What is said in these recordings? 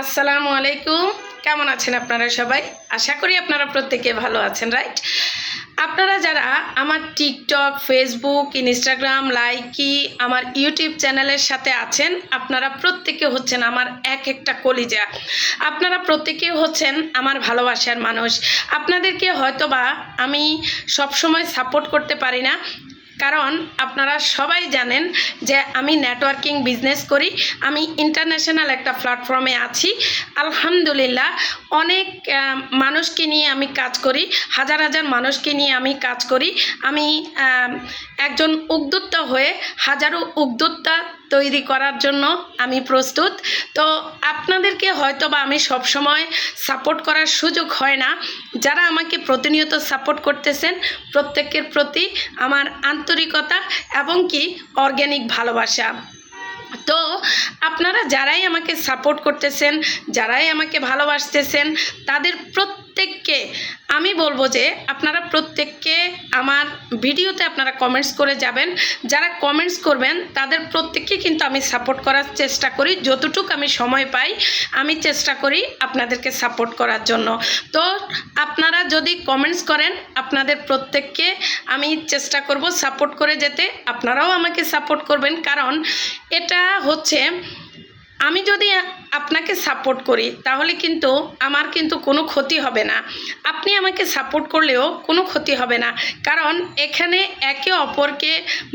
আসসালামু আলাইকুম। কেমন আছেন আপনারা সবাই? আশা করি আপনারা প্রত্যেকে ভালো আছেন, রাইট? আপনারা যারা আমার টিকটক, ফেসবুক, ইনস্টাগ্রাম, লাইকি, আমার ইউটিউব চ্যানেলের সাথে আছেন, আপনারা প্রত্যেকে হচ্ছেন আমার এক একটা কলিজা। আপনারা প্রত্যেকে হচ্ছেন আমার ভালোবাসার মানুষ। আপনাদেরকে হয়তোবা আমি সবসময় সাপোর্ট করতে পারি না, কারণ আপনারা সবাই জানেন যে আমি নেটওয়ার্কিং বিজনেস করি। আমি ইন্টারন্যাশনাল একটা প্ল্যাটফর্মে আছি, আলহামদুলিল্লাহ। অনেক মানুষকে নিয়ে আমি কাজ করি, হাজার হাজার মানুষকে নিয়ে আমি কাজ করি। আমি একজন উদ্যোক্তা হয়ে হাজারো উদ্যোক্তা তৈরি করার জন্য আমি প্রস্তুত। তো আপনাদেরকে হয়তো বা আমি সবসময় সাপোর্ট করার সুযোগ হয় না। যারা আমাকে প্রতিনিয়ত সাপোর্ট করতেছেন প্রত্যেকের প্রতি আমার আন্তরিকতা এবং কি অর্গ্যানিক ভালোবাসা। তো আপনারা যারাই আমাকে সাপোর্ট করতেছেন, যারাই আমাকে ভালোবাসতেছেন, তাদের প্রত্যেককে আমি বলবো যে আপনারা প্রত্যেককে আমার ভিডিওতে আপনারা কমেন্টস করে যাবেন। যারা কমেন্টস করবেন তাদের প্রত্যেককে কিন্তু আমি সাপোর্ট করার চেষ্টা করি, যতটুকু আমি সময় পাই আমি চেষ্টা করি আপনাদেরকে সাপোর্ট করার জন্য। তো আপনারা যদি কমেন্টস করেন আপনাদের প্রত্যেককে আমি চেষ্টা করব সাপোর্ট করে যেতে। আপনারাও আমাকে সাপোর্ট করবেন, কারণ এটা হচ্ছে আমি যদি আপনাকে সাপোর্ট করি তাহলে কিন্তু আমার কিন্তু কোনো ক্ষতি হবে না। আপনি আমাকে সাপোর্ট করলেও কোনো ক্ষতি হবে না, কারণ এখানে একে অপরকে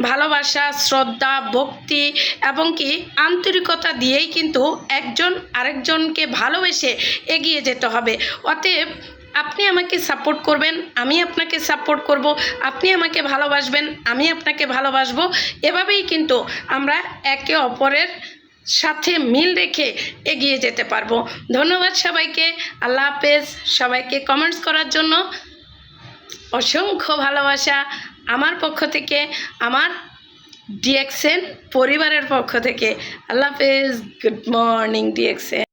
ভালোবাসা, শ্রদ্ধা, ভক্তি এবং কি আন্তরিকতা দিয়েই কিন্তু একজন আরেকজনকে ভালোবেসে এগিয়ে যেতে হবে। অতএব আপনি আমাকে সাপোর্ট করবেন, আমি আপনাকে সাপোর্ট করব, আপনি আমাকে ভালোবাসবেন, আমি আপনাকে ভালোবাসবো। এভাবেই কিন্তু আমরা একে অপরের সাথে মিল রেখে এগিয়ে যেতে পারবো। ধন্যবাদ সবাইকে। আল্লাহ হাফেজ। সবাইকে কমেন্টস করার জন্য অসংখ্য ভালোবাসা আমার পক্ষ থেকে, আমার ডিএক্সএন পরিবারের পক্ষ থেকে। আল্লাহ হাফেজ। Good morning DXN.